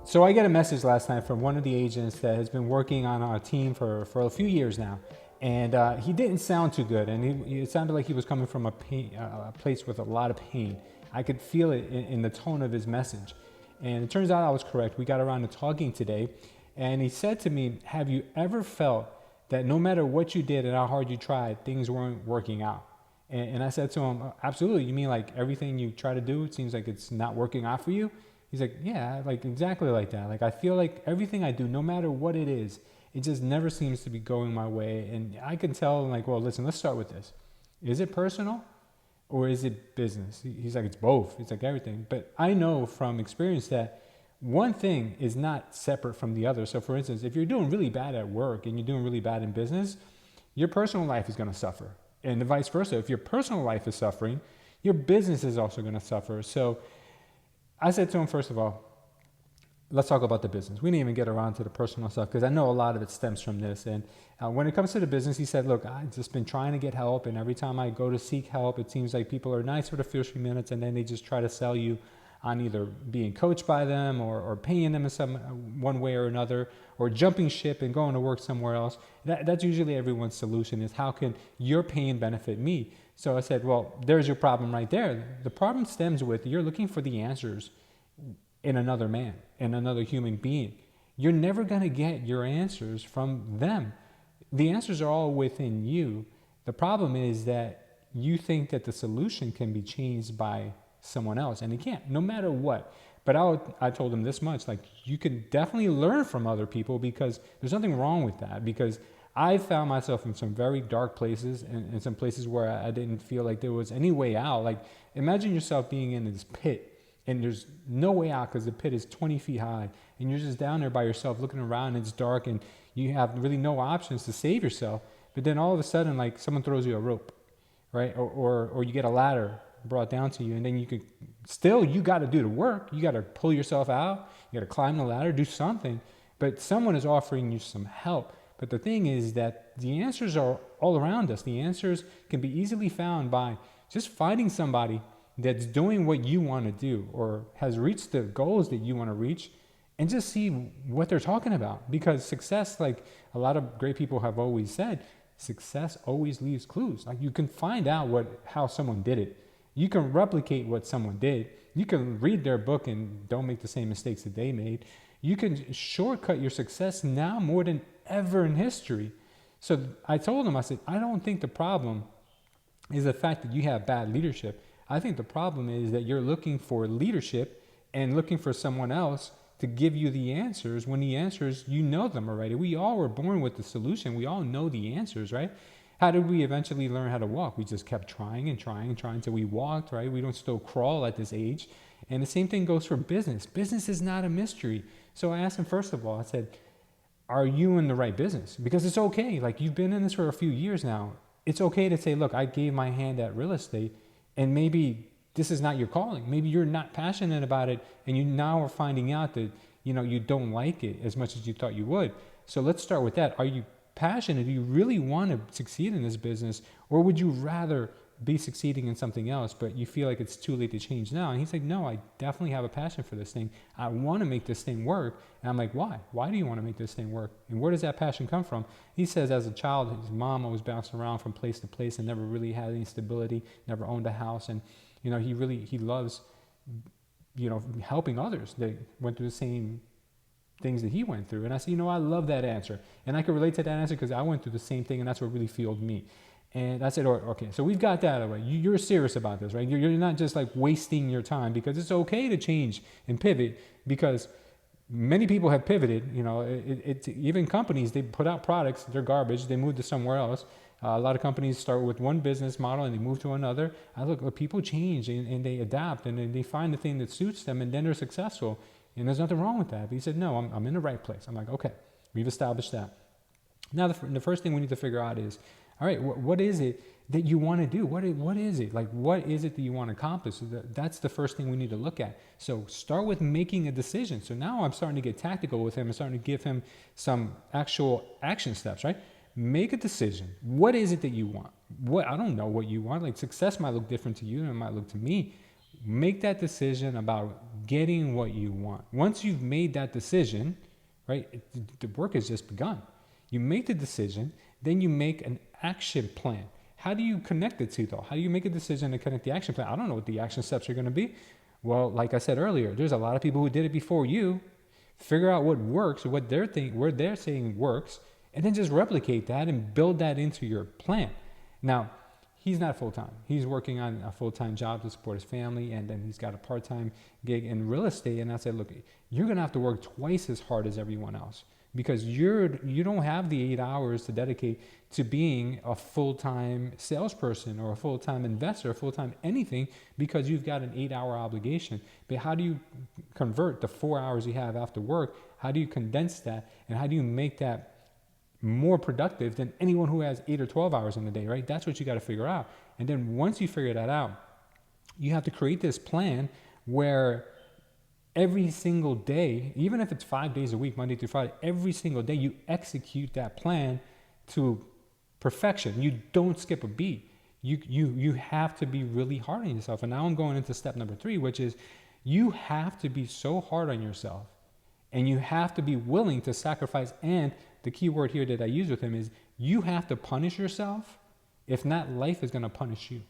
So I got a message last night from one of the agents that has been working on our team for a few years now. And he didn't sound too good. And it sounded like he was coming from a place with a lot of pain. I could feel it in the tone of his message. And it turns out I was correct. We got around to talking today. And he said to me, have you ever felt that no matter what you did and how hard you tried, things weren't working out? And I said to him, absolutely. You mean like everything you try to do, it seems like it's not working out for you? He's like, yeah, like exactly like that. Like I feel like everything I do, no matter what it is, it just never seems to be going my way. And I can tell him like, well, listen, let's start with this. Is it personal or is it business? He's like, it's both. It's like everything. But I know from experience that one thing is not separate from the other. So for instance, if you're doing really bad at work and you're doing really bad in business, your personal life is going to suffer. And vice versa. If your personal life is suffering, your business is also going to suffer. So I said to him, first of all, let's talk about the business. We didn't even get around to the personal stuff because I know a lot of it stems from this. And when it comes to the business, he said, look, I've just been trying to get help. And every time I go to seek help, it seems like people are nice for the first few minutes and then they just try to sell you on either being coached by them or paying them in some one way or another, or jumping ship and going to work somewhere else. That's usually everyone's solution is how can your pain benefit me? So I said, well, there's your problem right there. The problem stems with you're looking for the answers in another man, in another human being. You're never going to get your answers from them. The answers are all within you. The problem is that you think that the solution can be changed by someone else, and it can't, no matter what. But I told him this much, like you can definitely learn from other people because there's nothing wrong with that, because I found myself in some very dark places and some places where I didn't feel like there was any way out. Like imagine yourself being in this pit and there's no way out because the pit is 20 feet high and you're just down there by yourself looking around and it's dark and you have really no options to save yourself. But then all of a sudden, like someone throws you a rope, right? Or you get a ladder brought down to you, and then you got to do the work. You got to pull yourself out. You got to climb the ladder, do something. But someone is offering you some help. But the thing is that the answers are all around us. The answers can be easily found by just finding somebody that's doing what you want to do or has reached the goals that you want to reach, and just see what they're talking about. Because success, like a lot of great people have always said, success always leaves clues. Like you can find out how someone did it. You can replicate what someone did. You can read their book and don't make the same mistakes that they made. You can shortcut your success now more than ever in history. So I told him, I said, I don't think the problem is the fact that you have bad leadership. I think the problem is that you're looking for leadership and looking for someone else to give you the answers when the answers, you know them already. We all were born with the solution. We all know the answers, right? How did we eventually learn how to walk? We just kept trying and trying and trying until we walked, right? We don't still crawl at this age. And the same thing goes for business. Business is not a mystery. So I asked him, first of all, I said, are you in the right business? Because it's okay. Like you've been in this for a few years now. It's okay to say, look, I gave my hand at real estate and maybe this is not your calling. Maybe you're not passionate about it and you now are finding out that, you don't like it as much as you thought you would. So let's start with that. Are you passionate? Do you really want to succeed in this business, or would you rather be succeeding in something else, but you feel like it's too late to change now? And he's like, no, I definitely have a passion for this thing. I want to make this thing work. And I'm like, why? Why do you want to make this thing work? And where does that passion come from? He says as a child, his mom always bouncing around from place to place and never really had any stability, never owned a house. And, he loves, helping others that went through the same things that he went through. And I said, I love that answer. And I can relate to that answer because I went through the same thing and that's what really fueled me. And I said, okay, so we've got that out of the way. You're serious about this, right? You're not just like wasting your time, because it's okay to change and pivot, because many people have pivoted. Even companies, they put out products, they're garbage, they move to somewhere else. A lot of companies start with one business model and they move to another. People change and they adapt and they find the thing that suits them, and then they're successful. And there's nothing wrong with that. But he said, no, I'm in the right place. I'm like, okay, we've established that. Now, the first thing we need to figure out is, all right, what is it that you want to do? What is it? Like, what is it that you want to accomplish? So that's the first thing we need to look at. So start with making a decision. So now I'm starting to get tactical with him. I'm starting to give him some actual action steps, right? Make a decision. What is it that you want? I don't know what you want. Like, success might look different to you than it might look to me. Make that decision about getting what you want. Once you've made that decision, right, the work has just begun. You make the decision, then you make an action plan. How do you connect the two though? How do you make a decision to connect the action plan? I don't know what the action steps are going to be. Well, like I said earlier, there's a lot of people who did it before you. Figure out what works, or what they're saying works, and then just replicate that and build that into your plan. Now, he's not full-time. He's working on a full-time job to support his family, and then he's got a part-time gig in real estate. And I said, look, you're going to have to work twice as hard as everyone else, because you don't have the 8 hours to dedicate to being a full-time salesperson or a full-time investor, full-time anything, because you've got an 8-hour obligation. But how do you convert the 4 hours you have after work? How do you condense that? And how do you make that more productive than anyone who has 8 or 12 hours in a day, right? That's what you got to figure out. And then once you figure that out, you have to create this plan where every single day, even if it's 5 days a week, Monday through Friday, every single day you execute that plan to perfection. You don't skip a beat. You have to be really hard on yourself. And now I'm going into step number 3, which is you have to be so hard on yourself, and you have to be willing to sacrifice. And the key word here that I use with him is you have to punish yourself. If not, life is going to punish you.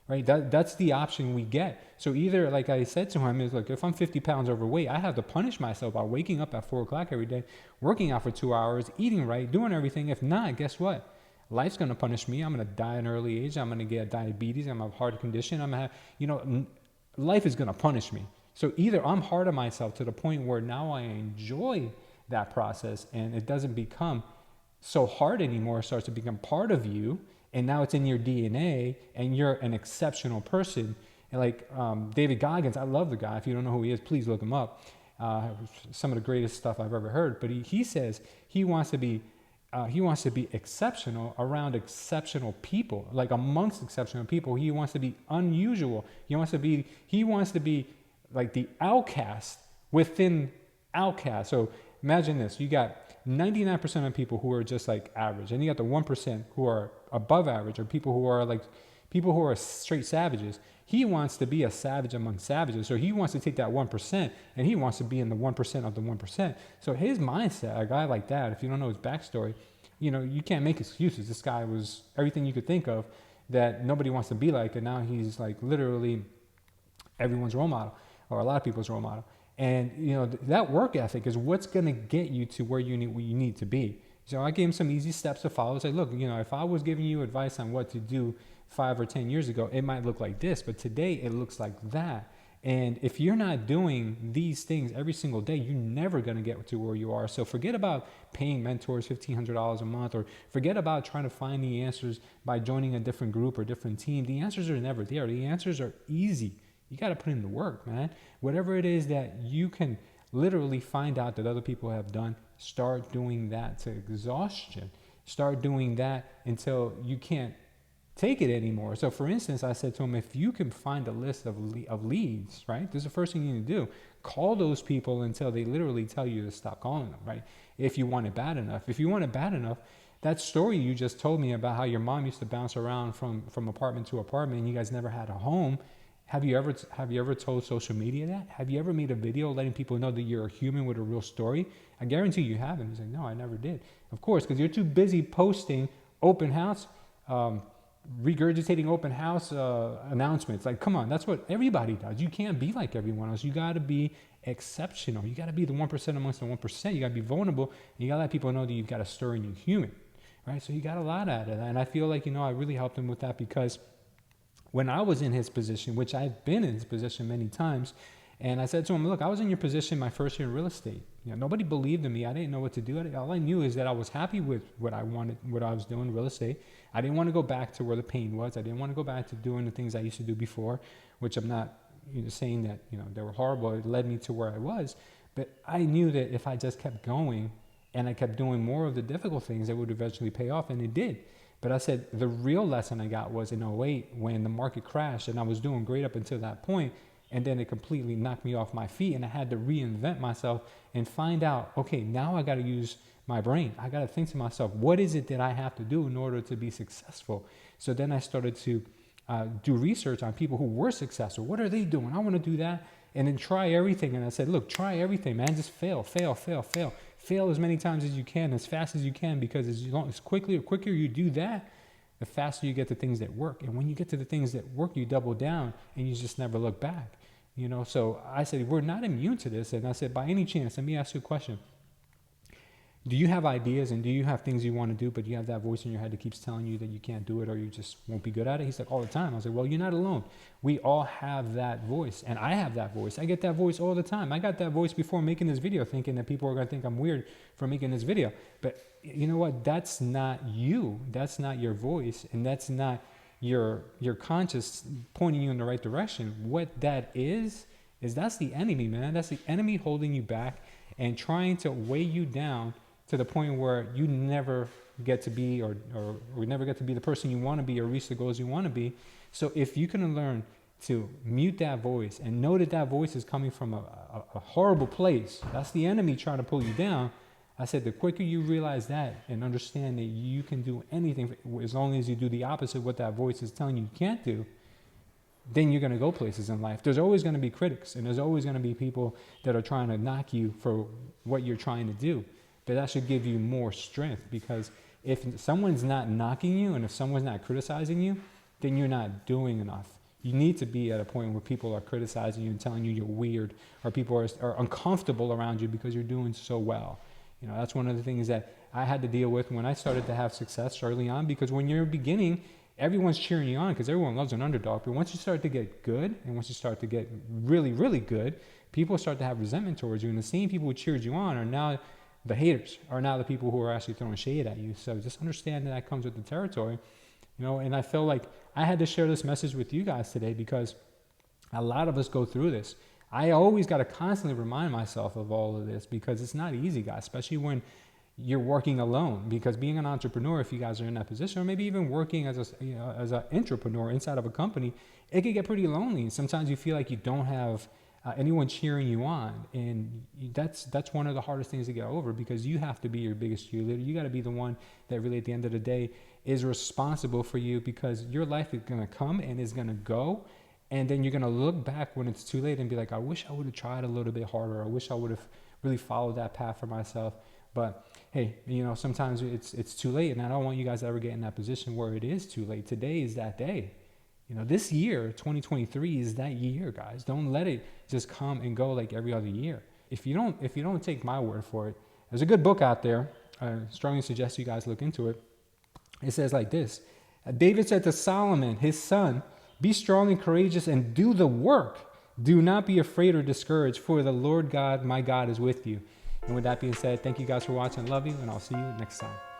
Right? That's the option we get. So either, like I said to him, is like, if I'm 50 pounds overweight, I have to punish myself by waking up at 4 o'clock every day, working out for 2 hours, eating right, doing everything. If not, guess what? Life's going to punish me. I'm going to die at an early age. I'm going to get diabetes. I'm going to have a heart condition. I'm going to have, life is going to punish me. So either I'm hard on myself to the point where now I enjoy that process and it doesn't become so hard anymore. It starts to become part of you. And now it's in your DNA, and you're an exceptional person. And like David Goggins, I love the guy. If you don't know who he is, please look him up. Some of the greatest stuff I've ever heard. But he says he wants to be exceptional around exceptional people, like amongst exceptional people. He wants to be unusual. He wants to be like the outcast within outcasts. So imagine this: you got 99% of people who are just like average, and you got the 1% who are above average, or people who are straight savages. He wants to be a savage among savages. So he wants to take that 1% and he wants to be in the 1% of the 1%. So his mindset, a guy like that, if you don't know his backstory, you can't make excuses. This guy was everything you could think of that nobody wants to be like, and now he's like literally everyone's role model, or a lot of people's role model. And that work ethic is what's going to get you to where you need to be. So I gave him some easy steps to follow. Say, look, if I was giving you advice on what to do 5 or 10 years ago, it might look like this, but today it looks like that. And if you're not doing these things every single day, you're never going to get to where you are. So forget about paying mentors $1,500 a month, or forget about trying to find the answers by joining a different group or different team. The answers are never there. The answers are easy. You got to put in the work, man. Whatever it is that you can literally find out that other people have done, start doing that to exhaustion. Start doing that until you can't take it anymore. So for instance, I said to him, if you can find a list of leads, right? This is the first thing you need to do. Call those people until they literally tell you to stop calling them, right? If you want it bad enough. If you want it bad enough, that story you just told me about how your mom used to bounce around from apartment to apartment and you guys never had a home. Have you ever told social media that? Have you ever made a video letting people know that you're a human with a real story? I guarantee you haven't. He's like, no, I never did. Of course, because you're too busy posting open house, regurgitating open house announcements. Like, come on, that's what everybody does. You can't be like everyone else. You got to be exceptional. You got to be the 1% amongst the 1%. You got to be vulnerable. And you got to let people know that you've got a story and you're human, right? So you got a lot out of that. And I feel like, I really helped him with that, because when I was in his position, which I've been in his position many times, and I said to him, look, I was in your position my first year in real estate. Nobody believed in me. I didn't know what to do. All I knew is that I was happy with what I wanted, what I was doing in real estate. I didn't want to go back to where the pain was. I didn't want to go back to doing the things I used to do before, which I'm not saying that they were horrible. It led me to where I was. But I knew that if I just kept going and I kept doing more of the difficult things, it would eventually pay off, and it did. But I said the real lesson I got was in 2008 when the market crashed, and I was doing great up until that point, and then it completely knocked me off my feet, and I had to reinvent myself and find out, okay, now I got to use my brain. I got to think to myself, what is it that I have to do in order to be successful? So then I started to do research on people who were successful. What are they doing? I want to do that. And then try everything. And I said, look, try everything, man. Just fail. Fail as many times as you can, as fast as you can, because as quicker you do that, the faster you get to things that work. And when you get to the things that work, you double down and you just never look back. So I said, we're not immune to this. And I said, by any chance, let me ask you a question. Do you have ideas and do you have things you want to do, but you have that voice in your head that keeps telling you that you can't do it or you just won't be good at it? He's like, all the time. I was like, well, you're not alone. We all have that voice, and I have that voice. I get that voice all the time. I got that voice before making this video, thinking that people are going to think I'm weird for making this video. But you know what? That's not you. That's not your voice, and that's not your conscience pointing you in the right direction. What that is that's the enemy, man. That's the enemy holding you back and trying to weigh you down to the point where you never get to be or never get to be the person you want to be or reach the goals you want to be. So if you can learn to mute that voice and know that that voice is coming from a horrible place, that's the enemy trying to pull you down. I said, the quicker you realize that and understand that you can do anything as long as you do the opposite of what that voice is telling you can't do, then you're going to go places in life. There's always going to be critics, and there's always going to be people that are trying to knock you for what you're trying to do. But that should give you more strength, because if someone's not knocking you and if someone's not criticizing you, then you're not doing enough. You need to be at a point where people are criticizing you and telling you you're weird, or people are uncomfortable around you because you're doing so well. That's one of the things that I had to deal with when I started to have success early on, because when you're beginning, everyone's cheering you on because everyone loves an underdog. But once you start to get good, and once you start to get really, really good, people start to have resentment towards you. And the same people who cheered you on are now the haters, are now the people who are actually throwing shade at you. So just understand that comes with the territory, and I feel like I had to share this message with you guys today because a lot of us go through this. I always got to constantly remind myself of all of this because it's not easy, guys, especially when you're working alone. Because being an entrepreneur, if you guys are in that position, or maybe even working as an entrepreneur inside of a company, it can get pretty lonely. And sometimes you feel like you don't have anyone cheering you on, and that's one of the hardest things to get over, because you have to be your biggest cheerleader. You got to be the one that really at the end of the day is responsible for you, because your life is going to come and is going to go, and then you're going to look back when it's too late and be like, I wish I would have tried a little bit harder. I wish I would have really followed that path for myself. But hey, sometimes it's too late, and I don't want you guys to ever get in that position where it is too late. Today is that day. This year, 2023, is that year, guys. Don't let it just come and go like every other year. If you don't take my word for it, there's a good book out there. I strongly suggest you guys look into it. It says like this: David said to Solomon, his son, "Be strong and courageous and do the work. Do not be afraid or discouraged, for the Lord God, my God, is with you." And with that being said, thank you guys for watching. Love you, and I'll see you next time.